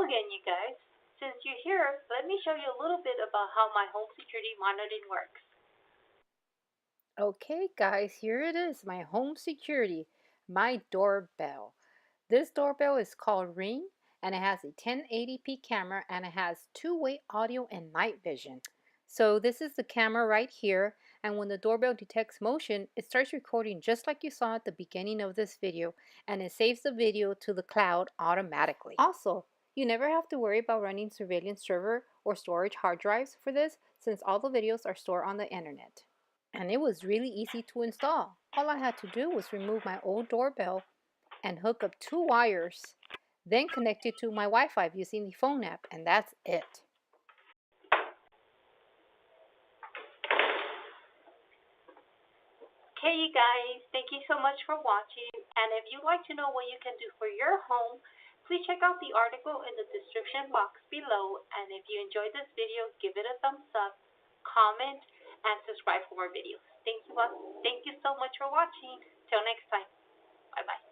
Hello again, you guys. Since you're here, let me show you a little bit about how my home security monitoring works. Okay, guys, here it is, my home security, my doorbell. This doorbell is called Ring and it has a 1080p camera and it has two-way audio and night vision. So this is the camera right here, and when the doorbell detects motion, it starts recording just like you saw at the beginning of this video, and it saves the video to the cloud automatically. Also, you never have to worry about running surveillance server or storage hard drives for this since all the videos are stored on the internet. And it was really easy to install. All I had to do was remove my old doorbell and hook up two wires, then connect it to my Wi-Fi using the phone app, and that's it. Okay, you guys, thank you so much for watching. And if you'd like to know what you can do for your home, please check out the article in the description box below. And if you enjoyed this video, give it a thumbs up, comment, and subscribe for more videos. Thank you so much for watching. Till next time. Bye bye.